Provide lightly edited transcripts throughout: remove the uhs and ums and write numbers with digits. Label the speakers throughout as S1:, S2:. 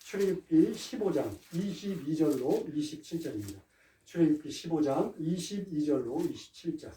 S1: 출애굽기 15장 22절로 27절입니다. 출애굽기 15장 22절로 27절.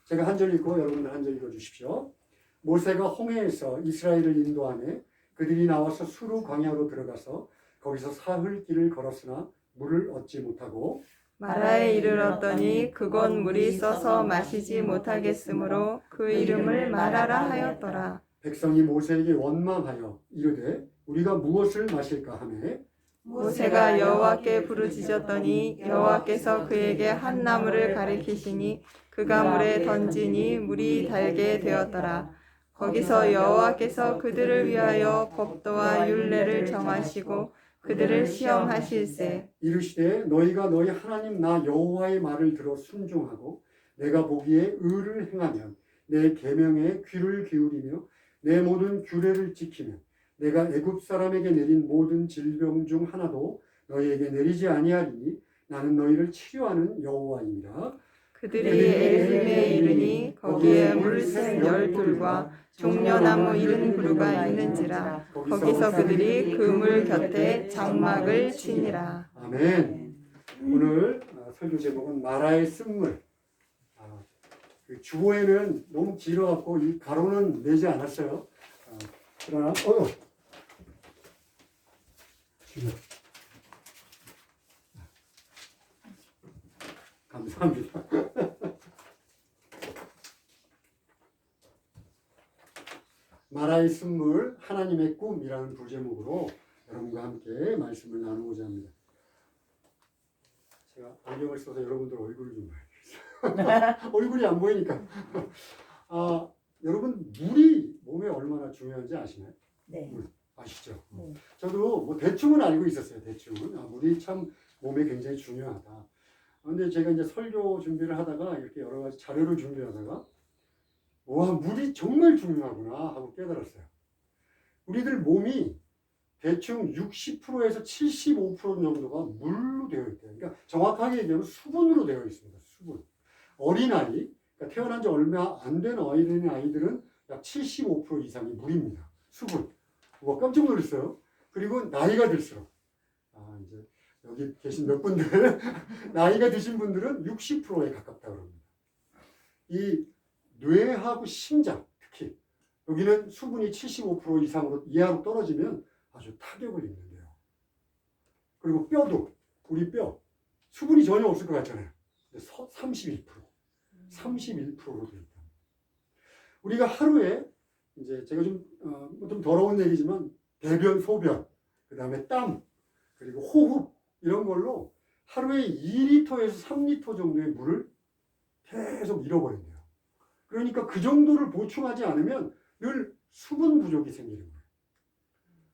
S1: 제가 한 절 읽고 여러분들 한 절 읽어주십시오. 모세가 홍해에서 이스라엘을 인도하매 그들이 나와서 수르 광야로 들어가서 거기서 사흘 길을 걸었으나 물을 얻지 못하고
S2: 마라에 이르렀더니 그곳 물이 써서 마시지 못하겠으므로 그 이름을 마라라 하였더라.
S1: 백성이 모세에게 원망하여 이르되 우리가 무엇을 마실까 하매
S2: 모세가 여호와께 부르짖었더니 여호와께서 그에게 한 나무를 가리키시니 그가 물에 던지니 물이 달게 되었더라. 거기서 여호와께서 그들을 위하여 법도와 율례를 정하시고 그들을 시험하실세.
S1: 이르시되 너희가 너희 하나님 나 여호와의 말을 들어 순종하고 내가 보기에 의를 행하면 내 계명에 귀를 기울이며 내 모든 규례를 지키면 내가 애굽 사람에게 내린 모든 질병 중 하나도 너희에게 내리지 아니하리니 나는 너희를 치료하는 여호와입니다.
S2: 그들이 엘림에 이르니 거기에 물샘 12과 종려나무 70그루가 있는지라. 거기서 그들이 그 물 곁에 장막을 치니라.
S1: 아멘. 오늘 설교 제목은 마라의 쓴물. 그 주보에는 너무 길어갖고 이 가로는 내지 않았어요. 그러나 감사합니다. 마라의 쓴물 하나님의 꿈이라는 부제목으로 여러분과 함께 말씀을 나누고자 합니다. 제가 안경을 써서 여러분들 얼굴을 좀 봐야겠어요. 얼굴이 안 보이니까. 여러분 물이 몸에 얼마나 중요한지 아시나요?
S3: 네.
S1: 물 아시죠?
S3: 네.
S1: 저도 뭐 대충은 알고 있었어요. 대충은 물이 참 몸에 굉장히 중요하다. 근데 제가 이제 설교 준비를 하다가 이렇게 여러 가지 자료를 준비하다가 와 물이 정말 중요하구나 하고 깨달았어요. 우리들 몸이 대충 60%에서 75% 정도가 물로 되어 있대요. 그러니까 정확하게 얘기하면 수분으로 되어 있습니다. 수분. 어린아이, 그러니까 태어난 지 얼마 안 된 어린 아이들은 약 75% 이상이 물입니다. 수분. 와 깜짝 놀랐어요. 그리고 나이가 들수록 이제 여기 계신 몇 분들 나이가 드신 분들은 60%에 가깝다고 합니다. 이 뇌하고 심장 특히 여기는 수분이 75% 이상으로 이하로 떨어지면 아주 타격을 입는데요. 그리고 뼈도 우리 뼈 수분이 전혀 없을 것 같잖아요. 31%로 되어 있다. 우리가 하루에 이제 제가 좀 더러운 얘기지만 대변, 소변, 그 다음에 땀, 그리고 호흡 이런 걸로 하루에 2리터에서 3리터 정도의 물을 계속 잃어버린대요. 그러니까 그 정도를 보충하지 않으면 늘 수분 부족이 생기는 거예요.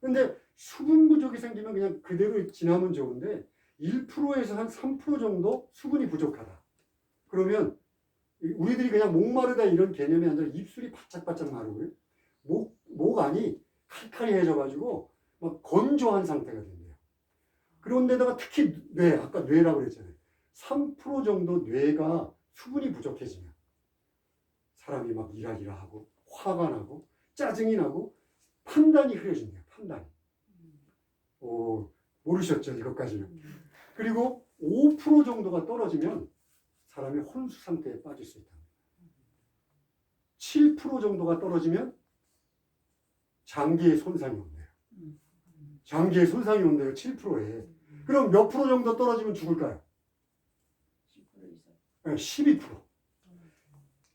S1: 근데 수분 부족이 생기면 그냥 그대로 지나면 좋은데 1%에서 한 3% 정도 수분이 부족하다. 그러면 우리들이 그냥 목마르다 이런 개념이 아니라 입술이 바짝바짝 마르고요. 목 안이 칼칼해져가지고 막 건조한 상태가 된대요. 그런데다가 특히 뇌, 아까 뇌라고 그랬잖아요. 3% 정도 뇌가 수분이 부족해지면 사람이 막 이라이라 하고 화가 나고 짜증이 나고 판단이 흐려진대요. 판단이. 모르셨죠? 이것까지는. 그리고 5% 정도가 떨어지면 사람이 혼수 상태에 빠질 수 있다. 7% 정도가 떨어지면 장기에 손상이 온대요. 장기에 손상이 온대요. 7%에. 그럼 몇 프로 정도 떨어지면 죽을까요? 12%.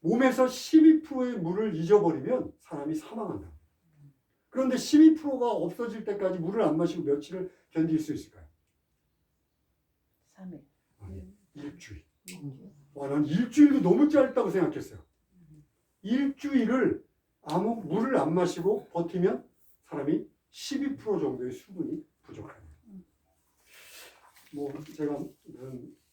S1: 몸에서 12%의 물을 잊어버리면 사람이 사망한다. 그런데 12%가 없어질 때까지 물을 안 마시고 며칠을 견딜 수 있을까요?
S3: 3일.
S1: 일주일. 난 일주일도 너무 짧다고 생각했어요. 일주일을 아무 물을 안 마시고 버티면 사람이 12% 정도의 수분이 부족합니다. 제가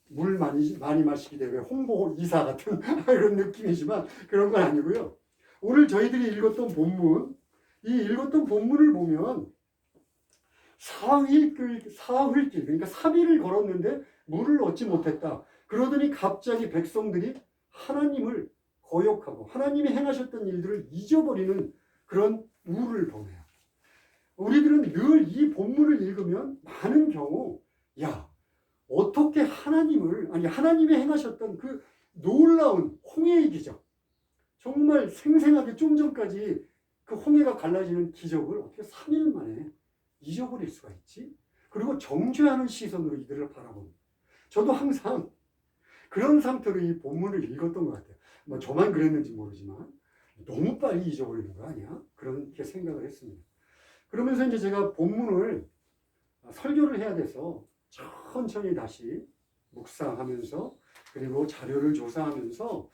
S1: 물 많이 마시기 대회 홍보 이사 같은 이런 느낌이지만 그런 건 아니고요. 오늘 저희들이 읽었던 본문, 이 읽었던 본문을 보면 사흘길 그러니까 3일을 걸었는데 물을 얻지 못했다. 그러더니 갑자기 백성들이 하나님을 거역하고 하나님이 행하셨던 일들을 잊어버리는 그런 우를 보내요. 우리들은 늘 이 본문을 읽으면 많은 경우 야, 어떻게 하나님이 행하셨던 그 놀라운 홍해의 기적, 정말 생생하게 좀 전까지 그 홍해가 갈라지는 기적을 어떻게 3일 만에 잊어버릴 수가 있지? 그리고 정죄하는 시선으로 이들을 바라봅니다. 저도 항상 그런 상태로 이 본문을 읽었던 것 같아요. 뭐 저만 그랬는지 모르지만 너무 빨리 잊어버리는 거 아니야? 그렇게 생각을 했습니다. 그러면서 이제 제가 본문을 설교를 해야 돼서 천천히 다시 묵상하면서 그리고 자료를 조사하면서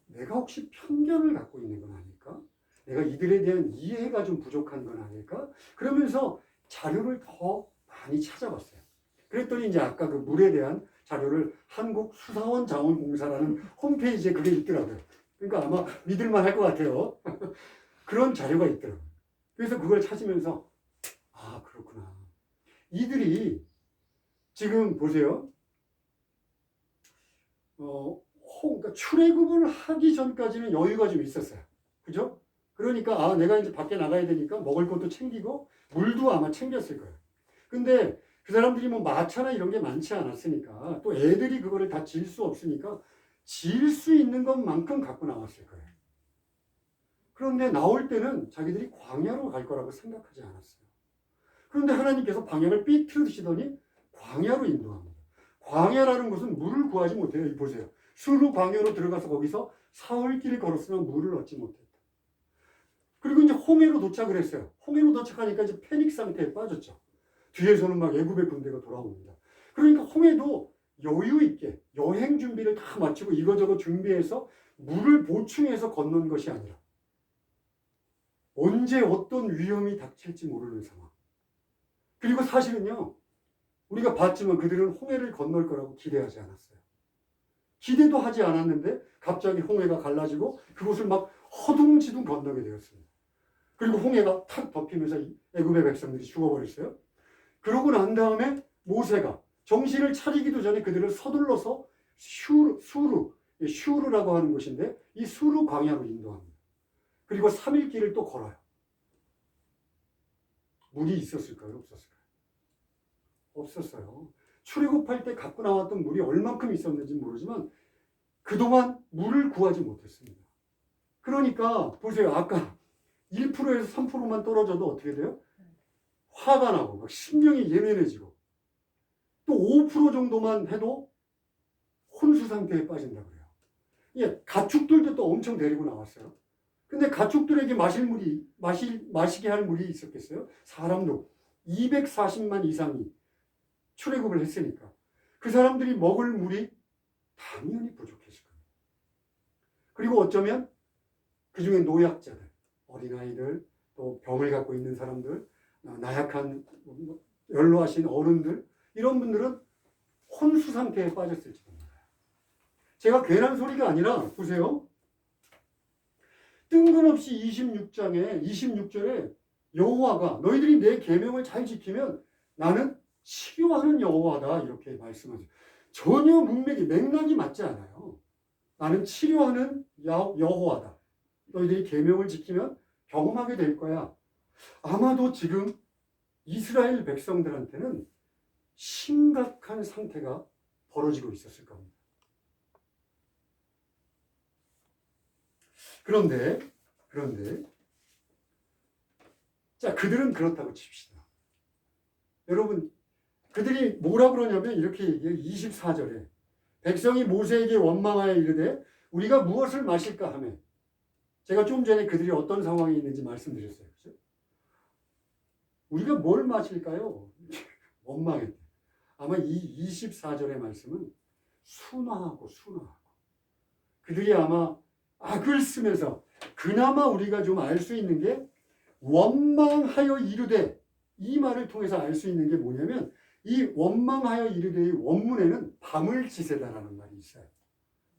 S1: 내가 혹시 편견을 갖고 있는 건 아닐까? 내가 이들에 대한 이해가 좀 부족한 건 아닐까? 그러면서 자료를 더 많이 찾아봤어요. 그랬더니 이제 아까 그 물에 대한 자료를 한국수사원자원공사라는 홈페이지에 그게 있더라고요. 그러니까 아마 믿을만 할 것 같아요. 그런 자료가 있더라고요. 그래서 그걸 찾으면서 그렇구나. 이들이 지금 보세요. 그러니까 출애굽을 하기 전까지는 여유가 좀 있었어요. 그죠? 그러니까 내가 이제 밖에 나가야 되니까 먹을 것도 챙기고 물도 아마 챙겼을 거예요. 근데 그 사람들이 뭐 마차나 이런 게 많지 않았으니까 또 애들이 그거를 다 질 수 없으니까 질 수 있는 것만큼 갖고 나왔을 거예요. 그런데 나올 때는 자기들이 광야로 갈 거라고 생각하지 않았어요. 그런데 하나님께서 방향을 삐뚤으시더니 광야로 인도합니다. 광야라는 것은 물을 구하지 못해요. 보세요. 수르 광야로 들어가서 거기서 사흘길을 걸었으나 물을 얻지 못했다. 그리고 이제 홍해로 도착을 했어요. 홍해로 도착하니까 이제 패닉 상태에 빠졌죠. 뒤에서는 막 애굽의 군대가 돌아옵니다. 그러니까 홍해도 여유 있게 여행 준비를 다 마치고 이거저거 준비해서 물을 보충해서 건넌 것이 아니라 언제 어떤 위험이 닥칠지 모르는 상황. 그리고 사실은요, 우리가 봤지만 그들은 홍해를 건널 거라고 기대하지 않았어요. 기대도 하지 않았는데 갑자기 홍해가 갈라지고 그곳을 막 허둥지둥 건너게 되었습니다. 그리고 홍해가 탁 덮이면서 애굽의 백성들이 죽어버렸어요. 그러고 난 다음에 모세가 정신을 차리기도 전에 그들을 서둘러서 슈르라고 하는 곳인데 이 수르 광야로 인도합니다. 그리고 3일 길을 또 걸어요. 물이 있었을까요? 없었을까요? 없었어요. 출애굽할 때 갖고 나왔던 물이 얼만큼 있었는지 모르지만 그동안 물을 구하지 못했습니다. 그러니까 보세요. 아까 1%에서 3%만 떨어져도 어떻게 돼요? 화가 나고 막 신경이 예민해지고 또 5% 정도만 해도 혼수 상태에 빠진다 그래요. 예, 가축들도 또 엄청 데리고 나왔어요. 근데 가축들에게 마시게 할 물이 있었겠어요? 사람도 240만 이상이 출애굽을 했으니까 그 사람들이 먹을 물이 당연히 부족했을 겁니다. 그리고 어쩌면 그 중에 노약자들, 어린아이들, 또 병을 갖고 있는 사람들, 나약한 연로하신 어른들 이런 분들은 혼수 상태에 빠졌을지도 몰라요. 제가 괜한 소리가 아니라 보세요. 뜬금없이 26절에 여호와가 너희들이 내 계명을 잘 지키면 나는 치료하는 여호와다 이렇게 말씀하죠. 전혀 맥락이 맞지 않아요. 나는 치료하는 여호와다. 너희들이 계명을 지키면 경험하게 될 거야. 아마도 지금 이스라엘 백성들한테는 심각한 상태가 벌어지고 있었을 겁니다. 그런데 자, 그들은 그렇다고 칩시다. 여러분, 그들이 뭐라 그러냐면 이렇게 얘기해요. 24절에 백성이 모세에게 원망하여 이르되 우리가 무엇을 마실까 하며 제가 좀 전에 그들이 어떤 상황에 있는지 말씀드렸어요. 그렇죠? 우리가 뭘 마실까요? 원망했대. 아마 이 24절의 말씀은 순화하고 그들이 아마 악을 쓰면서 그나마 우리가 좀 알 수 있는 게 원망하여 이르되 이 말을 통해서 알 수 있는 게 뭐냐면 이 원망하여 이르되의 원문에는 밤을 지새다라는 말이 있어요.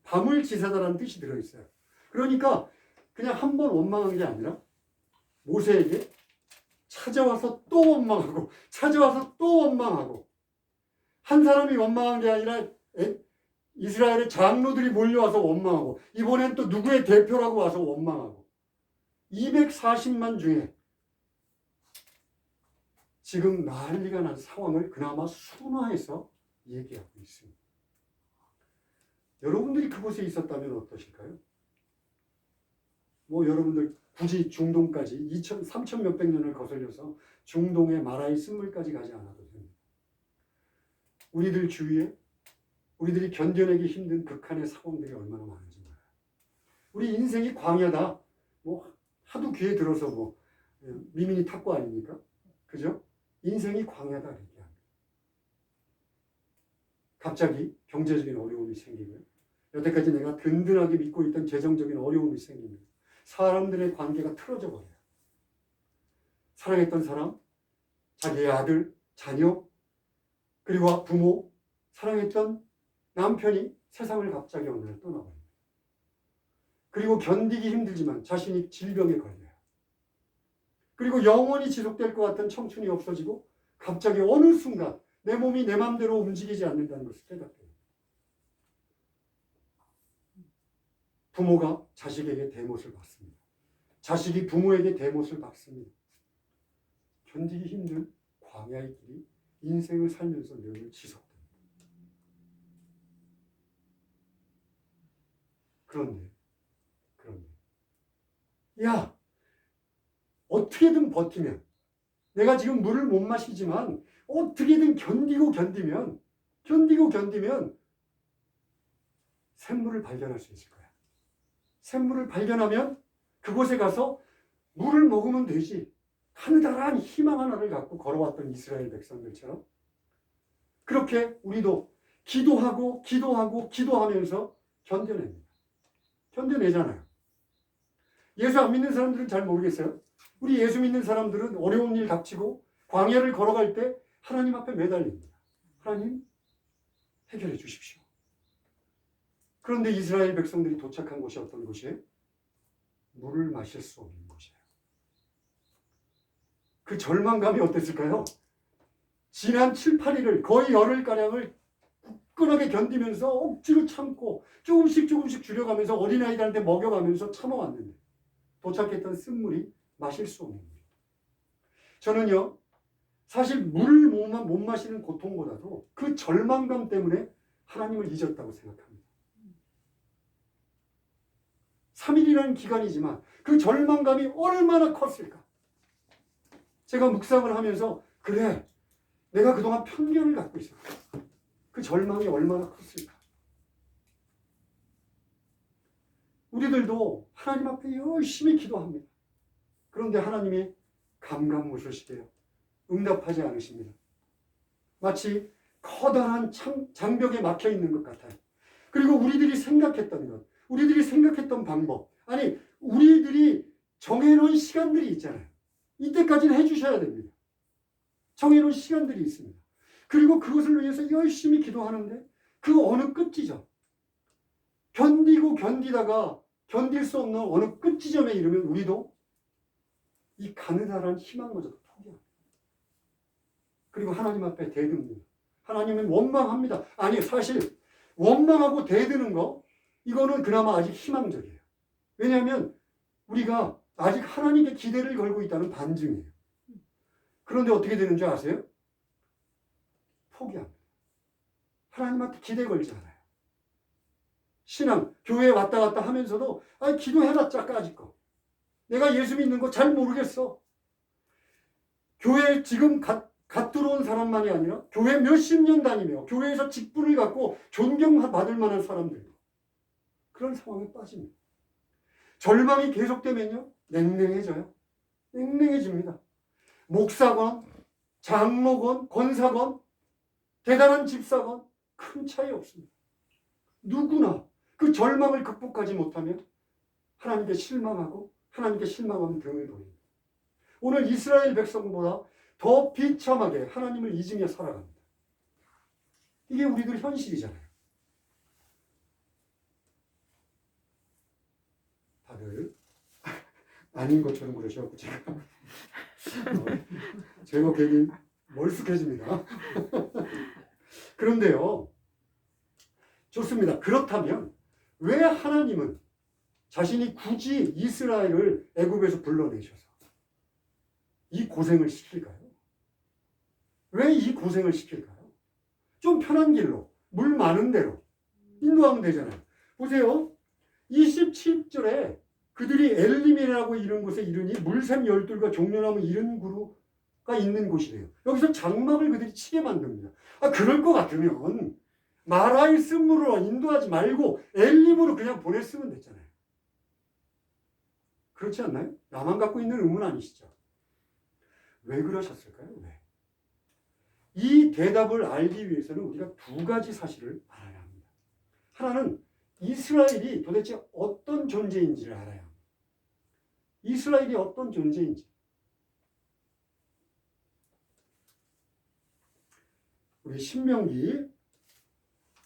S1: 밤을 지새다라는 뜻이 들어있어요. 그러니까 그냥 한 번 원망한 게 아니라 모세에게 찾아와서 또 원망하고 찾아와서 또 원망하고 한 사람이 원망한 게 아니라 이스라엘의 장로들이 몰려와서 원망하고 이번엔 또 누구의 대표라고 와서 원망하고 240만 중에 지금 난리가 난 상황을 그나마 순화해서 얘기하고 있습니다. 여러분들이 그곳에 있었다면 어떠실까요? 뭐 여러분들 굳이 중동까지 3천 몇백 년을 거슬려서 중동의 마라의 쓴물까지 가지 않아도 됩니다. 우리들 주위에 우리들이 견뎌내기 힘든 극한의 상황들이 얼마나 많은지 몰라요. 우리 인생이 광야다. 뭐 하도 귀에 들어서 뭐 미민이 탁구 아닙니까? 그죠? 인생이 광야다 이렇게 합니다. 갑자기 경제적인 어려움이 생기고요. 여태까지 내가 든든하게 믿고 있던 재정적인 어려움이 생깁니다. 사람들의 관계가 틀어져 버려요. 사랑했던 사람, 자기의 아들, 자녀, 그리고 부모, 사랑했던 남편이 세상을 갑자기 어느 날 떠나버립니다. 그리고 견디기 힘들지만 자신이 질병에 걸려요. 그리고 영원히 지속될 것 같은 청춘이 없어지고 갑자기 어느 순간 내 몸이 내 마음대로 움직이지 않는다는 것을 깨닫게 됩니다. 부모가 자식에게 대못을 받습니다. 자식이 부모에게 대못을 받습니다. 견디기 힘든 광야의 길이 인생을 살면서 늘 지속됩니다. 그런데 야, 어떻게든 버티면, 내가 지금 물을 못 마시지만 어떻게든 견디면 샘물을 발견할 수 있을 거야. 샘물을 발견하면 그곳에 가서 물을 먹으면 되지. 가느다란 희망 하나를 갖고 걸어왔던 이스라엘 백성들처럼 그렇게 우리도 기도하면서 견뎌냅니다. 견뎌내잖아요. 예수 안 믿는 사람들은 잘 모르겠어요. 우리 예수 믿는 사람들은 어려운 일 닥치고 광야를 걸어갈 때 하나님 앞에 매달립니다. 하나님 해결해 주십시오. 그런데 이스라엘 백성들이 도착한 곳이 어떤 곳이에요? 물을 마실 수 없는 곳이에요. 그 절망감이 어땠을까요? 지난 7, 8일을 거의 열흘가량을 굳건하게 견디면서 억지로 참고 조금씩 줄여가면서 어린아이들한테 먹여가면서 참아왔는데 도착했던 쓴물이 마실 수 없는 거예요. 저는요, 사실 물을 못 마시는 고통보다도 그 절망감 때문에 하나님을 잊었다고 생각합니다. 3일이라는 기간이지만 그 절망감이 얼마나 컸을까? 제가 묵상을 하면서 그래, 내가 그동안 편견을 갖고 있었다. 그 절망이 얼마나 컸을까? 우리들도 하나님 앞에 열심히 기도합니다. 그런데 하나님이 감감무소시게요. 응답하지 않으십니다. 마치 커다란 장벽에 막혀 있는 것 같아요. 그리고 우리들이 생각했던 것, 우리들이 생각했던 방법, 아니 우리들이 정해놓은 시간들이 있잖아요. 이때까지는 해주셔야 됩니다. 정해놓은 시간들이 있습니다. 그리고 그것을 위해서 열심히 기도하는데 그 어느 끝지점, 견디다가 견딜 수 없는 어느 끝지점에 이르면 우리도 이 가느다란 희망마저도 포기합니다. 그리고 하나님 앞에 대듭니다. 하나님은 원망합니다. 아니 사실 원망하고 대드는 거 이거는 그나마 아직 희망적이에요. 왜냐하면 우리가 아직 하나님께 기대를 걸고 있다는 반증이에요. 그런데 어떻게 되는 줄 아세요? 포기합니다. 하나님한테 기대 걸지 않아요. 신앙, 교회에 왔다 갔다 하면서도 기도해봤자 까짓 거. 내가 예수 믿는 거 잘 모르겠어. 교회에 지금 갓 들어온 사람만이 아니라 교회 몇십 년 다니며 교회에서 직분을 갖고 존경받을 만한 사람들. 그런 상황에 빠집니다. 절망이 계속되면요. 냉랭해져요. 냉랭해집니다. 목사건, 장로건, 권사건, 대단한 집사건 큰 차이 없습니다. 누구나 그 절망을 극복하지 못하면 하나님께 실망하고 하나님께 실망하면 등을 돌립니다. 오늘 이스라엘 백성보다 더 비참하게 하나님을 잊으며 살아갑니다. 이게 우리들 현실이잖아요. 다들 아닌 것처럼 그러셔서 제가 괜히 멀쑥해집니다. 그런데요, 좋습니다. 그렇다면 왜 하나님은 자신이 굳이 이스라엘을 애굽에서 불러내셔서 이 고생을 시킬까요? 왜 이 고생을 시킬까요? 좀 편한 길로, 물 많은 데로 인도하면 되잖아요. 보세요. 27절에 그들이 엘림이라고 이런 곳에 이르니 물샘 12과 종려나무 70그루가 있는 곳이래요. 여기서 장막을 그들이 치게 만듭니다. 그럴 것 같으면 마라이스으로 인도하지 말고 엘림으로 그냥 보냈으면 됐잖아요. 그렇지 않나요? 나만 갖고 있는 의문 아니시죠? 왜 그러셨을까요? 왜? 이 대답을 알기 위해서는 우리가 두 가지 사실을 알아야 합니다. 하나는 이스라엘이 도대체 어떤 존재인지를 알아야 합니다. 이스라엘이 어떤 존재인지. 우리 신명기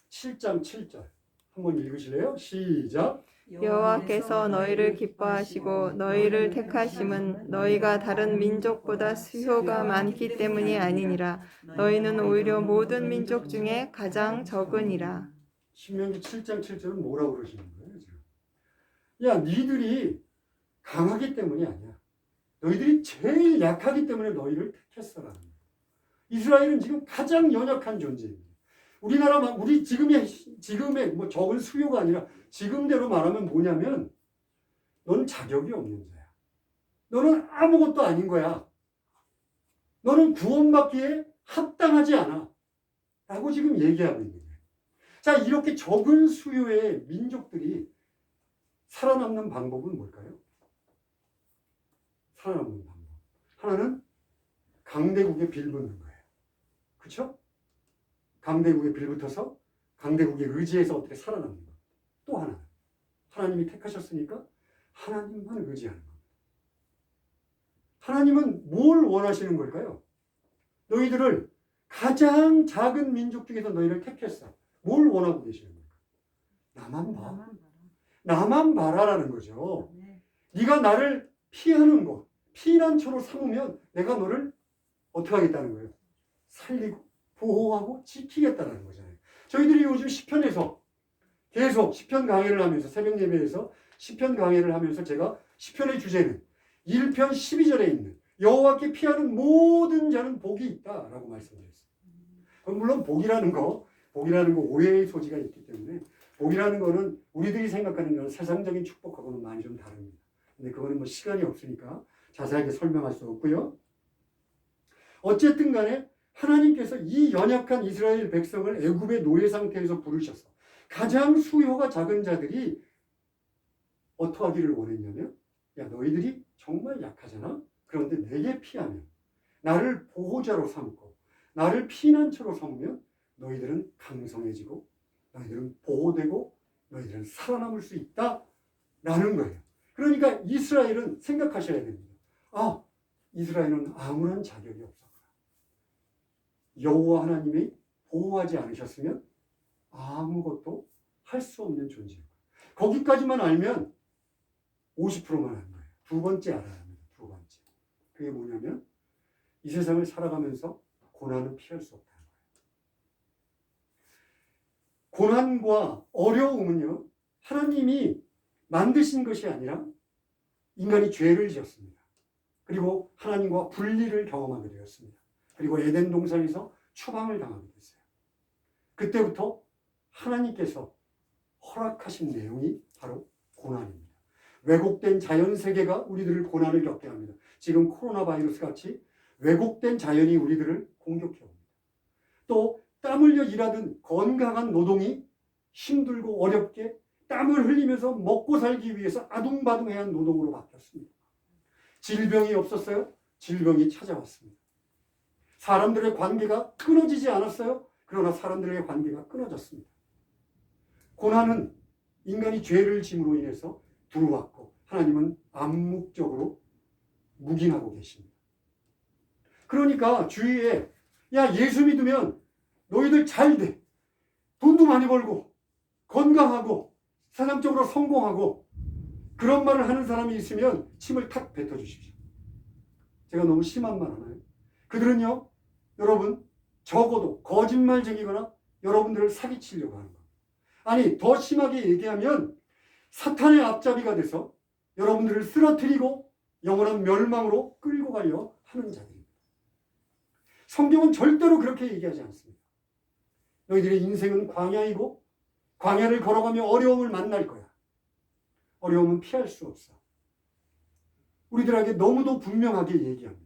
S1: 7장 7절 한번 읽으실래요? 시작.
S2: 여호와께서 너희를 기뻐하시고 너희를 택하심은 너희가 다른 민족보다 수효가 많기 때문이 아니니라. 너희는 오히려 모든 민족 중에 가장 적으니라.
S1: 신명기 7장 7절은 뭐라고 그러시는 거예요? 지금? 야, 니들이 강하기 때문이 아니야. 너희들이 제일 약하기 때문에 너희를 택했어라는 거예요. 이스라엘은 지금 가장 연약한 존재입니다. 우리 지금의 뭐 적은 수요가 아니라 지금대로 말하면 뭐냐면 너는 자격이 없는 자야. 너는 아무것도 아닌 거야. 너는 구원받기에 합당하지 않아. 라고 지금 얘기하고 있는 거예요. 자, 이렇게 적은 수요의 민족들이 살아남는 방법은 뭘까요? 살아남는 방법. 하나는 강대국에 빌붙는 거예요. 그렇죠? 강대국에 빌붙어서 강대국에 의지해서 어떻게 살아남는 것. 또 하나는 하나님이 택하셨으니까 하나님만 의지하는 겁니다. 하나님은 뭘 원하시는 걸까요? 너희들을 가장 작은 민족 중에서 너희를 택했어. 뭘 원하고 계시는 걸까? 나만 봐. 나만 봐라라는 거죠. 네가 나를 피하는 것, 피난처로 삼으면 내가 너를 어떻게 하겠다는 거예요? 살리고 보호하고 지키겠다는 거잖아요. 저희들이 요즘 시편에서 계속 시편 강의를 하면서 새벽 예배에서 시편 강의를 하면서 제가 시편의 주제는 1편 12절에 있는 여호와께 피하는 모든 자는 복이 있다라고 말씀드렸어요. 물론 복이라는 거 오해의 소지가 있기 때문에 복이라는 거는 우리들이 생각하는 건 세상적인 축복하고는 많이 좀 다릅니다. 근데 그거는 뭐 시간이 없으니까 자세하게 설명할 수 없고요. 어쨌든 간에 하나님께서 이 연약한 이스라엘 백성을 애굽의 노예 상태에서 부르셔서 가장 수요가 작은 자들이 어떠하기를 원했냐면, 야, 너희들이 정말 약하잖아? 그런데 내게 피하면, 나를 보호자로 삼고 나를 피난처로 삼으면 너희들은 강성해지고 너희들은 보호되고 너희들은 살아남을 수 있다라는 거예요. 그러니까 이스라엘은 생각하셔야 됩니다. 이스라엘은 아무런 자격이 없어. 여호와 하나님이 보호하지 않으셨으면 아무것도 할 수 없는 존재예요. 거기까지만 알면 50%만 하는 거예요. 두 번째 알아야 합니다. 두 번째. 그게 뭐냐면 이 세상을 살아가면서 고난은 피할 수 없다는 거예요. 고난과 어려움은요, 하나님이 만드신 것이 아니라 인간이 죄를 지었습니다. 그리고 하나님과 분리를 경험하게 되었습니다. 그리고 에덴 동산에서 추방을 당하게 됐어요. 그때부터 하나님께서 허락하신 내용이 바로 고난입니다. 왜곡된 자연 세계가 우리들을 고난을 겪게 합니다. 지금 코로나 바이러스 같이 왜곡된 자연이 우리들을 공격해 옵니다. 또 땀 흘려 일하던 건강한 노동이 힘들고 어렵게 땀을 흘리면서 먹고 살기 위해서 아둥바둥해야 하는 노동으로 바뀌었습니다. 질병이 없었어요? 질병이 찾아왔습니다. 사람들의 관계가 끊어지지 않았어요? 그러나 사람들의 관계가 끊어졌습니다. 고난은 인간이 죄를 짐으로 인해서 들어왔고 하나님은 암묵적으로 묵인하고 계십니다. 그러니까 주위에 야, 예수 믿으면 너희들 잘 돼. 돈도 많이 벌고 건강하고 세상적으로 성공하고 그런 말을 하는 사람이 있으면 침을 탁 뱉어주십시오. 제가 너무 심한 말 하나요? 그들은요, 여러분, 적어도 거짓말쟁이거나 여러분들을 사기치려고 하는 겁니다. 아니, 더 심하게 얘기하면 사탄의 앞잡이가 돼서 여러분들을 쓰러뜨리고 영원한 멸망으로 끌고 가려 하는 자들입니다. 성경은 절대로 그렇게 얘기하지 않습니다. 너희들의 인생은 광야이고 광야를 걸어가며 어려움을 만날 거야. 어려움은 피할 수 없어. 우리들에게 너무도 분명하게 얘기합니다.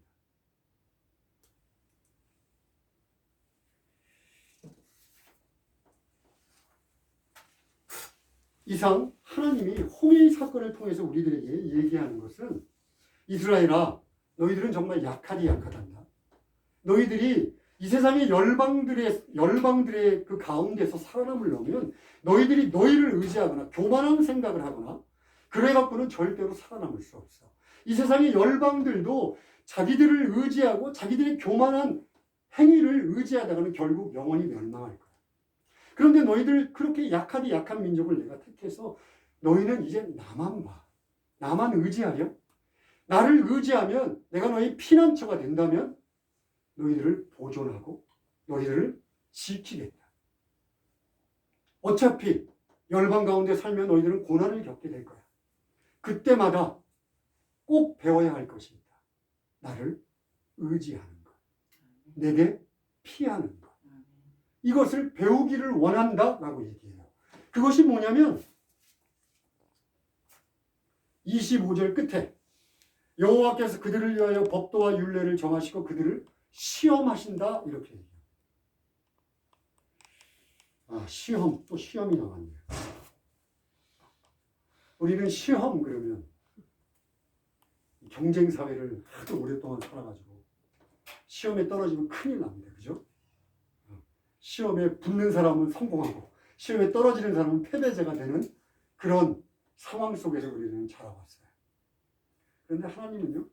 S1: 이상 하나님이 홍해 사건을 통해서 우리들에게 얘기하는 것은 이스라엘아, 너희들은 정말 약하디 약하단다. 너희들이 이 세상의 열방들의 그 가운데서 살아남으려면 너희들이 너희를 의지하거나 교만한 생각을 하거나 그래 갖고는 절대로 살아남을 수 없어. 이 세상의 열방들도 자기들을 의지하고 자기들의 교만한 행위를 의지하다가는 결국 영원히 멸망할 거야. 그런데 너희들 그렇게 약하디 약한 민족을 내가 택해서 너희는 이제 나만 봐. 나만 의지하려? 나를 의지하면 내가 너희 피난처가 된다면 너희들을 보존하고 너희들을 지키겠다. 어차피 열방 가운데 살면 너희들은 고난을 겪게 될 거야. 그때마다 꼭 배워야 할 것이 있다. 나를 의지하는 것. 내게 피하는 것. 이것을 배우기를 원한다라고 얘기해요. 그것이 뭐냐면 25절 끝에 여호와께서 그들을 위하여 법도와 율례를 정하시고 그들을 시험하신다 이렇게 얘기해요. 시험, 또 시험이 나왔네요. 우리는 시험 그러면 경쟁 사회를 하도 오랫동안 살아가지고 시험에 떨어지면 큰일 납니다. 그죠? 시험에 붙는 사람은 성공하고 시험에 떨어지는 사람은 패배자가 되는 그런 상황 속에서 우리는 자라왔어요. 그런데 하나님은요,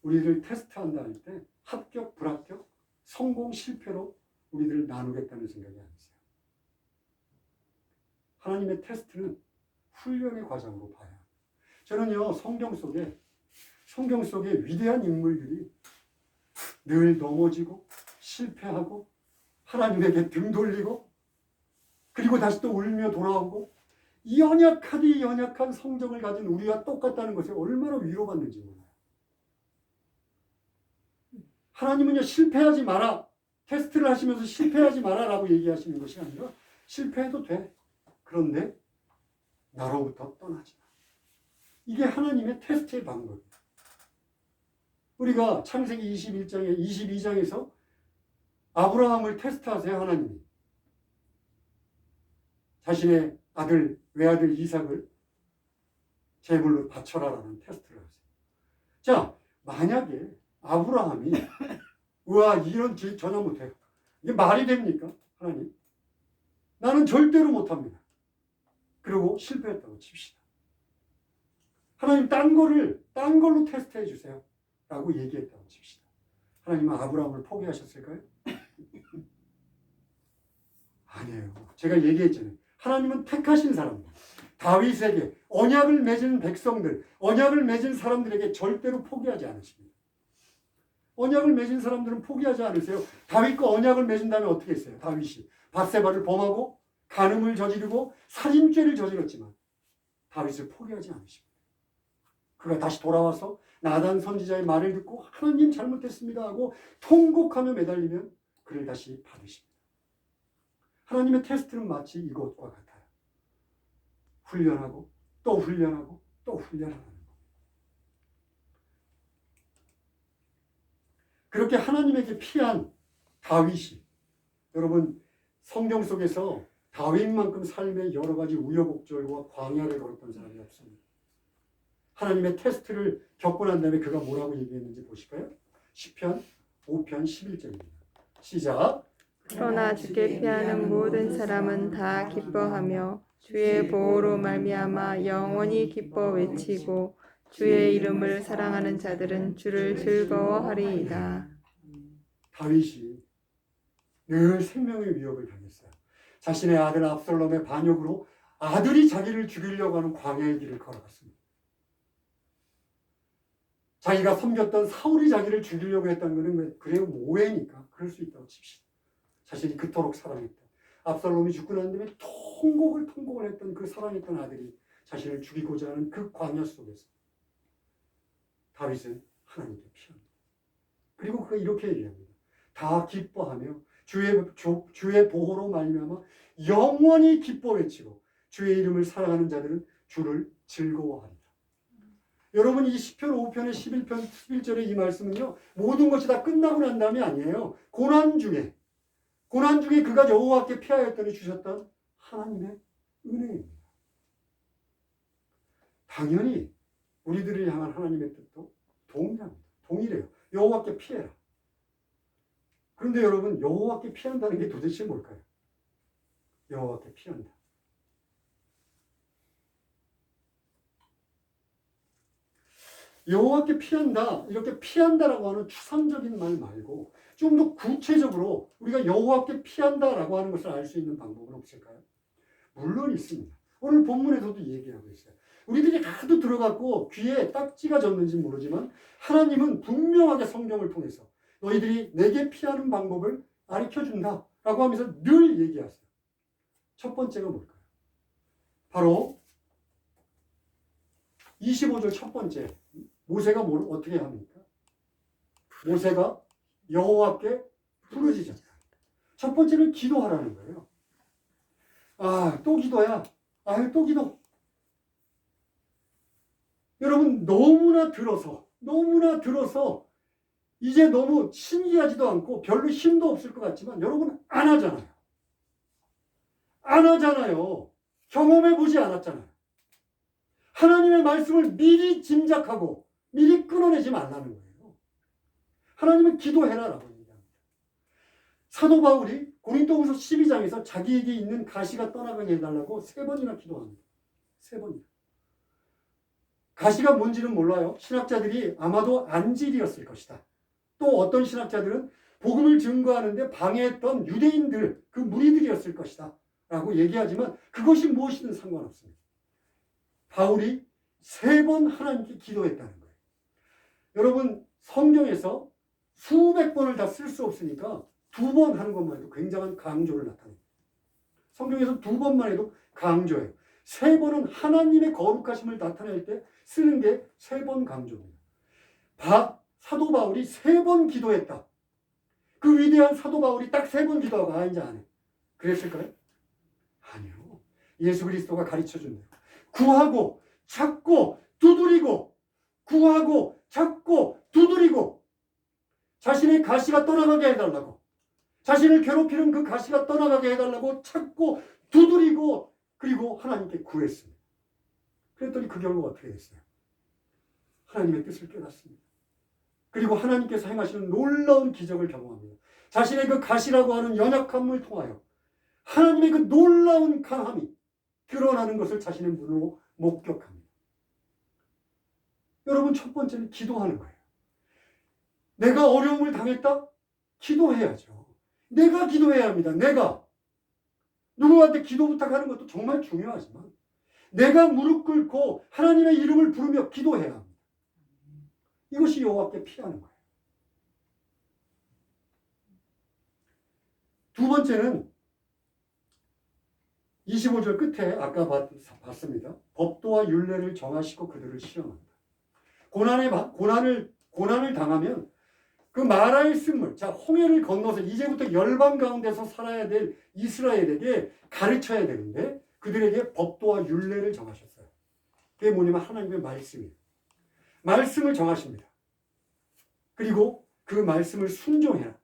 S1: 우리를 테스트한다 할 때 합격, 불합격, 성공, 실패로 우리들을 나누겠다는 생각이 아니세요. 하나님의 테스트는 훈련의 과정으로 봐요. 저는요, 성경 속에 위대한 인물들이 늘 넘어지고 실패하고 하나님에게 등 돌리고 그리고 다시 또 울며 돌아오고 이 연약하디 연약한 성정을 가진 우리와 똑같다는 것에 얼마나 위로받는지 몰라요. 하나님은요, 실패하지 마라. 테스트를 하시면서 실패하지 마라 라고 얘기하시는 것이 아니라 실패해도 돼. 그런데 나로부터 떠나지 마. 이게 하나님의 테스트의 방법이에요. 우리가 창세기 22장에서 아브라함을 테스트하세요, 하나님이. 자신의 외아들 이삭을 제물로 바쳐라라는 테스트를 하세요. 자, 만약에 아브라함이 우와, 이런 짓 전혀 못해요. 이게 말이 됩니까? 하나님? 나는 절대로 못합니다. 그리고 실패했다고 칩시다. 하나님 딴 걸로 테스트해 주세요. 라고 얘기했다고 칩시다. 하나님은 아브라함을 포기하셨을까요? 아니에요. 제가 얘기했잖아요. 하나님은 택하신 사람들, 다윗에게 언약을 맺은 백성들, 언약을 맺은 사람들에게 절대로 포기하지 않으십니다. 언약을 맺은 사람들은 포기하지 않으세요. 다윗과 언약을 맺은 다음에 어떻게 했어요? 다윗이 밧세바를 범하고 간음을 저지르고 살인죄를 저질렀지만 다윗을 포기하지 않으십니다. 그가 다시 돌아와서 나단 선지자의 말을 듣고 하나님 잘못했습니다 하고 통곡하며 매달리면 그를 다시 받으십니다. 하나님의 테스트는 마치 이것과 같아요. 훈련하고 또 훈련하고 또 훈련하는 것. 그렇게 하나님에게 피한 다윗이, 여러분 성경 속에서 다윗만큼 삶의 여러 가지 우여곡절과 광야를 걸었던 사람이 없습니다. 하나님의 테스트를 겪고 난 다음에 그가 뭐라고 얘기했는지 보실까요? 시편 5편 11절입니다. 시작.
S2: 그러나 주께 피하는 모든 사람은 다 기뻐하며 주의 보호로 말미암아 영원히 기뻐 외치고 주의 이름을 사랑하는 자들은 주를 즐거워하리이다.
S1: 다윗이 늘 생명의 위협을 당했어요. 자신의 아들 압살롬의 반역으로 아들이 자기를 죽이려고 하는 광야의 길을 걸어갔습니다. 자기가 섬겼던 사울이 자기를 죽이려고 했다는 것은 그래요, 오해니까 그럴 수 있다고 칩시다. 자신이 그토록 사랑했던 압살롬이 죽고 난 다음에 통곡을 했던 그 사랑했던 아들이 자신을 죽이고자 하는 그 광야 속에서 다윗은 하나님께 피합니다. 그리고 그가 이렇게 얘기합니다. 다 기뻐하며 주의 보호로 말미암아 영원히 기뻐 외치고 주의 이름을 사랑하는 자들은 주를 즐거워하리라. 여러분, 이 시편 5편의 11편 11절의 이 말씀은요, 모든 것이 다 끝나고 난 다음이 아니에요. 고난 중에 그가 여호와께 피하였더니 주셨던 하나님의 은혜입니다. 당연히 우리들을 향한 하나님의 뜻도 동일합니다. 동일해요. 여호와께 피해라. 그런데 여러분, 여호와께 피한다는 게 도대체 뭘까요? 여호와께 피한다. 여호와께 피한다, 이렇게 피한다라고 하는 추상적인 말 말고 좀 더 구체적으로 우리가 여호와께 피한다라고 하는 것을 알 수 있는 방법은 없을까요? 물론 있습니다. 오늘 본문에서도 얘기하고 있어요. 우리들이 하도 들어갔고 귀에 딱지가 졌는지 모르지만 하나님은 분명하게 성경을 통해서 너희들이 내게 피하는 방법을 가르쳐준다 라고 하면서 늘 얘기하세요. 첫 번째가 뭘까요? 바로 25절 첫 번째, 모세가 어떻게 합니까? 모세가 여호와께 부르짖었다. 첫 번째는 기도하라는 거예요. 또 기도야. 또 기도. 여러분, 너무나 들어서 이제 너무 신기하지도 않고 별로 힘도 없을 것 같지만 여러분 안 하잖아요. 경험해보지 않았잖아요. 하나님의 말씀을 미리 짐작하고 미리 끊어내지 말라는 거예요. 하나님은 기도해라라고 얘기합니다. 사도 바울이 고린도후서 12장에서 자기에게 있는 가시가 떠나가게 해달라고 3번이나 기도합니다. 3번이나. 가시가 뭔지는 몰라요. 신학자들이 아마도 안질이었을 것이다. 또 어떤 신학자들은 복음을 증거하는데 방해했던 유대인들, 그 무리들이었을 것이다 라고 얘기하지만 그것이 무엇이든 상관없습니다. 바울이 3번 하나님께 기도했다는 거예요. 여러분, 성경에서 수백 번을 다 쓸 수 없으니까 2번 하는 것만 해도 굉장한 강조를 나타냅니다. 성경에서 2번만 해도 강조해요. 3번은 하나님의 거룩하심을 나타낼 때 쓰는 게 3번 강조입니다. 사도 바울이 3번 기도했다. 그 위대한 사도 바울이 딱 3번 기도하고 이제 안 해. 그랬을까요? 아니요. 예수 그리스도가 가르쳐준 대로 구하고 찾고 두드리고, 구하고 찾고 두드리고, 자신의 가시가 떠나가게 해달라고, 자신을 괴롭히는 그 가시가 떠나가게 해달라고 찾고 두드리고, 그리고 하나님께 구했습니다. 그랬더니 그 결과가 어떻게 됐어요? 하나님의 뜻을 깨닫습니다. 그리고 하나님께서 행하시는 놀라운 기적을 경험합니다. 자신의 그 가시라고 하는 연약함을 통하여 하나님의 그 놀라운 강함이 드러나는 것을 자신의 눈으로 목격합니다. 여러분, 첫 번째는 기도하는 거예요. 내가 어려움을 당했다? 기도해야죠. 내가 기도해야 합니다. 내가. 누구한테 기도 부탁하는 것도 정말 중요하지만 내가 무릎 꿇고 하나님의 이름을 부르며 기도해야 합니다. 이것이 여호와께 피하는 거예요. 두 번째는 25절 끝에 아까 봤습니다. 법도와 율례를 정하시고 그들을 시험한다. 고난을 당하면 그 마라의 쓴물, 자, 홍해를 건너서 이제부터 열방 가운데서 살아야 될 이스라엘에게 가르쳐야 되는데 그들에게 법도와 율례를 정하셨어요. 그게 뭐냐면 하나님의 말씀이에요. 말씀을 정하십니다. 그리고 그 말씀을 순종해라.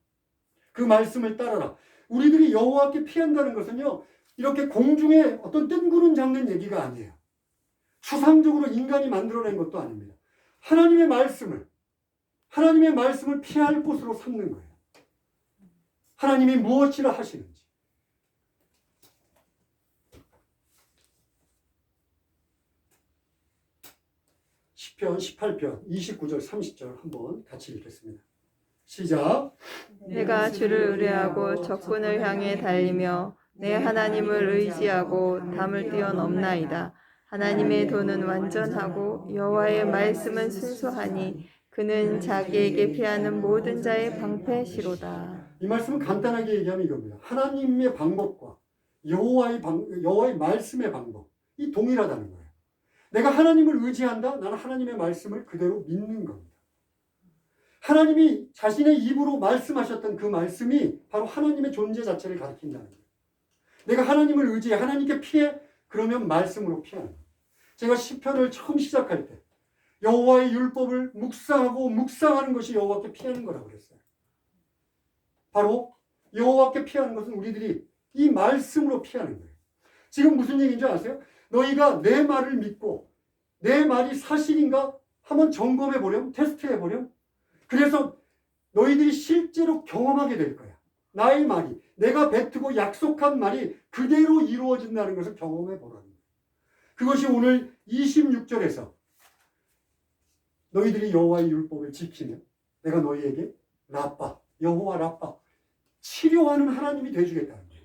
S1: 그 말씀을 따라라. 우리들이 여호와께 피한다는 것은요, 이렇게 공중에 어떤 뜬구름 잡는 얘기가 아니에요. 추상적으로 인간이 만들어낸 것도 아닙니다. 하나님의 말씀을 피할 곳으로 삼는 거예요. 하나님이 무엇이라 하시는지. 시편 18편 29절 30절 한번 같이 읽겠습니다. 시작.
S2: 내가 주를 의뢰하고 적군을 향해 달리며 내 하나님을 의지하고 담을 뛰어넘나이다. 하나님의 도는 완전하고 여호와의 말씀은 순수하니 그는 자기에게 피하는 모든 자의 방패시로다.
S1: 이 말씀은 간단하게 얘기하면 이겁니다. 하나님의 방법과 여호와의 말씀의 방법이 동일하다는 거예요. 내가 하나님을 의지한다? 나는 하나님의 말씀을 그대로 믿는 겁니다. 하나님이 자신의 입으로 말씀하셨던 그 말씀이 바로 하나님의 존재 자체를 가리킨다는 거예요. 내가 하나님을 의지해 하나님께 피해 그러면 말씀으로 피하는 거예요. 제가 시편을 처음 시작할 때 여호와의 율법을 묵상하고 묵상하는 것이 여호와께 피하는 거라고 그랬어요. 바로 여호와께 피하는 것은 우리들이 이 말씀으로 피하는 거예요. 지금 무슨 얘기인 줄 아세요? 너희가 내 말을 믿고 내 말이 사실인가 한번 점검해 보렴, 테스트해 보렴. 그래서 너희들이 실제로 경험하게 될 거야. 나의 말이, 내가 뱉고 약속한 말이 그대로 이루어진다는 것을 경험해 보라는 거예요. 그것이 오늘 26절에서 너희들이 여호와의 율법을 지키면 내가 너희에게 라빠, 여호와 라빠, 치료하는 하나님이 되어주겠다는 거예요.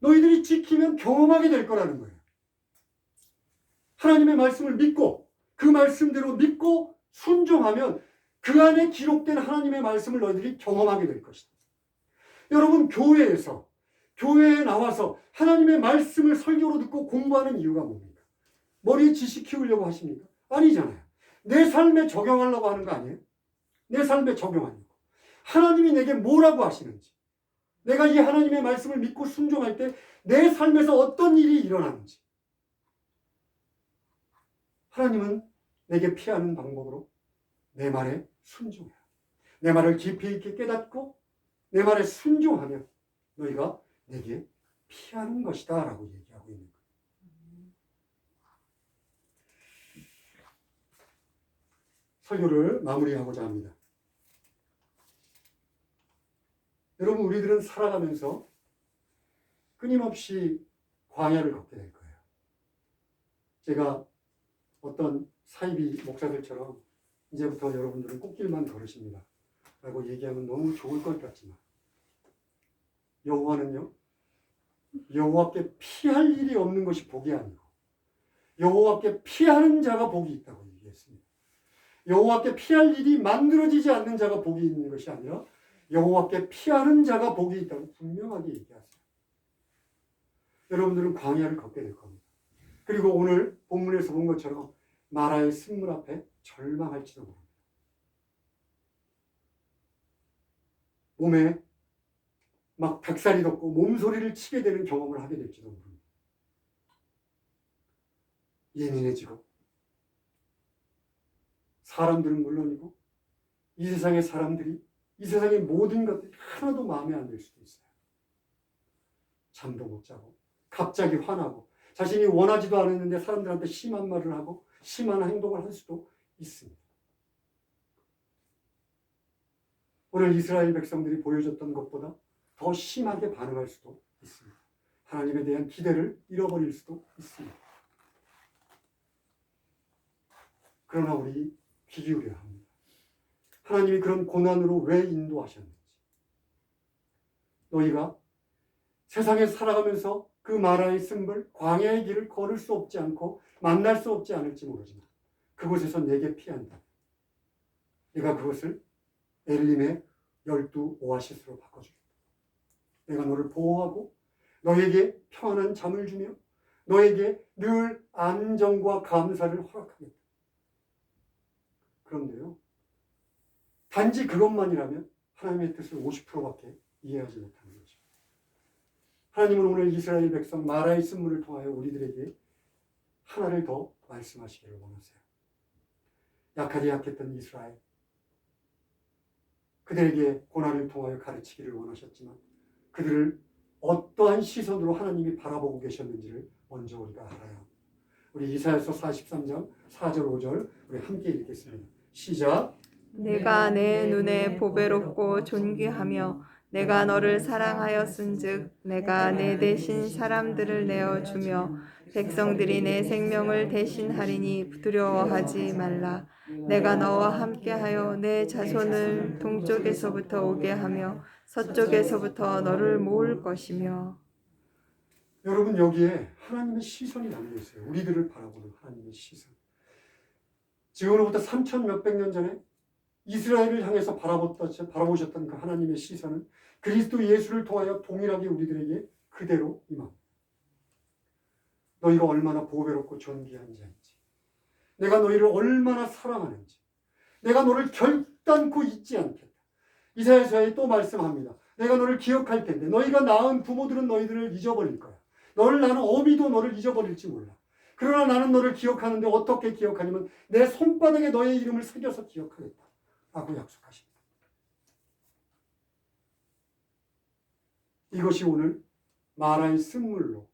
S1: 너희들이 지키면 경험하게 될 거라는 거예요. 하나님의 말씀을 믿고 그 말씀대로 믿고 순종하면 그 안에 기록된 하나님의 말씀을 너희들이 경험하게 될 것이다. 여러분, 교회에 나와서 하나님의 말씀을 설교로 듣고 공부하는 이유가 뭡니까? 머리에 지식 키우려고 하십니까? 아니잖아요. 내 삶에 적용하려고 하는 거 아니에요? 내 삶에 적용하려고. 하나님이 내게 뭐라고 하시는지, 내가 이 하나님의 말씀을 믿고 순종할 때 내 삶에서 어떤 일이 일어나는지, 하나님은 내게 피하는 방법으로 내 말에 순종해라. 내 말을 깊이 있게 깨닫고 내 말에 순종하면 너희가 내게 피하는 것이다 라고 얘기하고 있는 거예요. 설교를 마무리하고자 합니다. 여러분, 우리들은 살아가면서 끊임없이 광야를 걷게 될 거예요. 제가 어떤 사이비 목사들처럼 이제부터 여러분들은 꽃길만 걸으십니다 라고 얘기하면 너무 좋을 것 같지만, 여호와는요, 여호와께 피할 일이 없는 것이 복이 아니고 여호와께 피하는 자가 복이 있다고 얘기했습니다. 여호와께 피할 일이 만들어지지 않는 자가 복이 있는 것이 아니라 여호와께 피하는 자가 복이 있다고 분명하게 얘기하세요. 여러분들은 광야를 걷게 될 겁니다. 그리고 오늘 본문에서 본 것처럼 마라의 쓴물 앞에 절망할지도 모릅니다. 몸에 막 닭살이 돋고 몸소리를 치게 되는 경험을 하게 될지도 모릅니다. 예민해지고 사람들은 물론이고 이 세상의 사람들이, 이 세상의 모든 것들이 하나도 마음에 안 들 수도 있어요. 잠도 못 자고 갑자기 화나고 자신이 원하지도 않았는데 사람들한테 심한 말을 하고 심한 행동을 할 수도 있습니다. 오늘 이스라엘 백성들이 보여줬던 것보다 더 심하게 반응할 수도 있습니다. 하나님에 대한 기대를 잃어버릴 수도 있습니다. 그러나 우리 귀 기울여야 합니다. 하나님이 그런 고난으로 왜 인도하셨는지, 너희가 세상에 살아가면서 그 마라의 쓴물, 광야의 길을 걸을 수 없지 않고 만날 수 없지 않을지 모르지만 그곳에서 내게 피한다. 내가 그것을 엘림의 12 오아시스로 바꿔주겠다. 내가 너를 보호하고 너에게 평안한 잠을 주며 너에게 늘 안정과 감사를 허락하겠다. 그런데요, 단지 그것만이라면 하나님의 뜻을 50%밖에 이해하지 못하는 거죠. 하나님은 오늘 이스라엘 백성 마라의 쓴물을 통하여 우리들에게 하나를 더 말씀하시기를 원하세요. 약하디 약했던 이스라엘, 그들에게 고난을 통하여 가르치기를 원하셨지만 그들을 어떠한 시선으로 하나님이 바라보고 계셨는지를 먼저 우리가 알아야 합니다. 우리 이사야서 43장 4절 5절 우리 함께 읽겠습니다. 시작.
S2: 내가 내 눈에 보배롭고 존귀하며 내가 너를 사랑하였은즉 내가 내 대신 사람들을 내어주며 백성들이 내 생명을 대신하리니 두려워하지 말라. 내가 너와 함께하여 내 자손을 동쪽에서부터 오게 하며 서쪽에서부터 너를 모을 것이며.
S1: 여러분, 여기에 하나님의 시선이 담겨 있어요. 우리들을 바라보는 하나님의 시선. 지금으로부터 3천 몇백 년 전에 이스라엘을 향해서 바라보셨던 그 하나님의 시선은 그리스도 예수를 통하여 동일하게 우리들에게 그대로 임합니다. 너희가 얼마나 보배롭고 존귀한 자인지, 내가 너희를 얼마나 사랑하는지, 내가 너를 결단코 잊지 않겠다. 이사야서에 또 말씀합니다. 내가 너를 기억할 텐데 너희가 낳은 부모들은 너희들을 잊어버릴 거야. 너를 낳은 어미도 너를 잊어버릴지 몰라. 그러나 나는 너를 기억하는데 어떻게 기억하냐면 내 손바닥에 너의 이름을 새겨서 기억하겠다 라고 약속하십니다. 이것이 오늘 마라의 쓴물로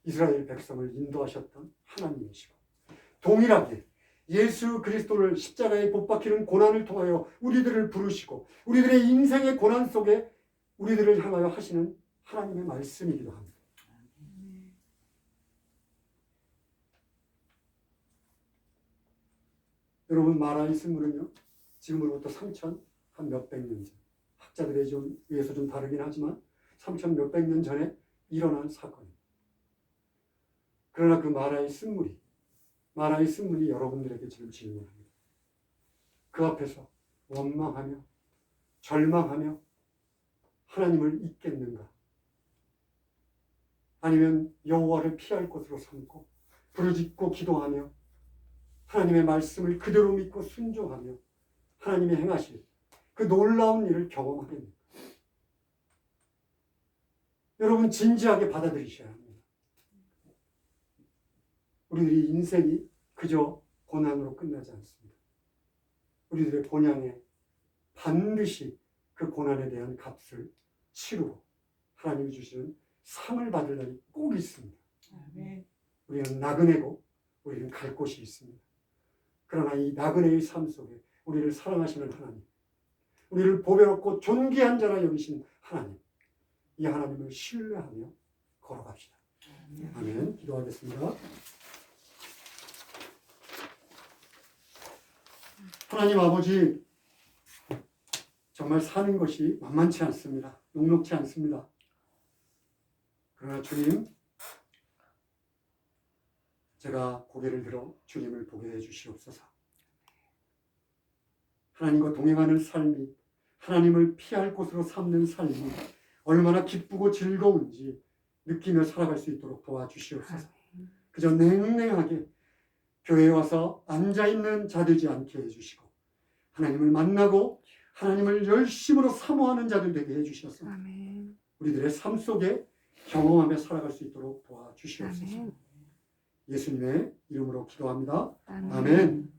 S1: 이스라엘 백성을 인도하셨던 하나님이시고, 동일하게 예수 그리스도를 십자가에 못 박히는 고난을 통하여 우리들을 부르시고 우리들의 인생의 고난 속에 우리들을 향하여 하시는 하나님의 말씀이기도 합니다. 여러분, 마라의 쓴물은요, 지금으로부터 3,000 한 몇백 년 전, 학자들에 의해서 좀 다르긴 하지만 3,000 몇백 년 전에 일어난 사건입니다. 그러나 그 마라의 쓴물이 여러분들에게 지금 질문합니다. 그 앞에서 원망하며 절망하며 하나님을 잊겠는가? 아니면 여호와를 피할 곳으로 삼고 부르짖고 기도하며 하나님의 말씀을 그대로 믿고 순종하며 하나님의 행하실 그 놀라운 일을 경험하겠는가? 여러분, 진지하게 받아들이셔야 합니다. 우리들의 인생이 그저 고난으로 끝나지 않습니다. 우리들의 본향에 반드시 그 고난에 대한 값을 치르고 하나님이 주시는 상을 받을 날이 꼭 있습니다. 우리는 나그네고 우리는 갈 곳이 있습니다. 그러나 이 나그네의 삶 속에 우리를 사랑하시는 하나님, 우리를 보배롭고 존귀한 자라 여기신 하나님, 이 하나님을 신뢰하며 걸어갑시다. 아멘. 기도하겠습니다. 하나님 아버지, 정말 사는 것이 만만치 않습니다. 녹록치 않습니다. 그러나 주님, 제가 고개를 들어 주님을 보게 해주시옵소서. 하나님과 동행하는 삶이, 하나님을 피할 곳으로 삼는 삶이 얼마나 기쁘고 즐거운지 느끼며 살아갈 수 있도록 도와주시옵소서. 그저 냉랭하게 교회에 와서 앉아있는 자 되지 않게 해주시고 하나님을 만나고 하나님을 열심으로 사모하는 자들 되게 해주셔서 우리들의 삶 속에 경험하며 살아갈 수 있도록 도와주시옵소서. 예수님의 이름으로 기도합니다. 아멘.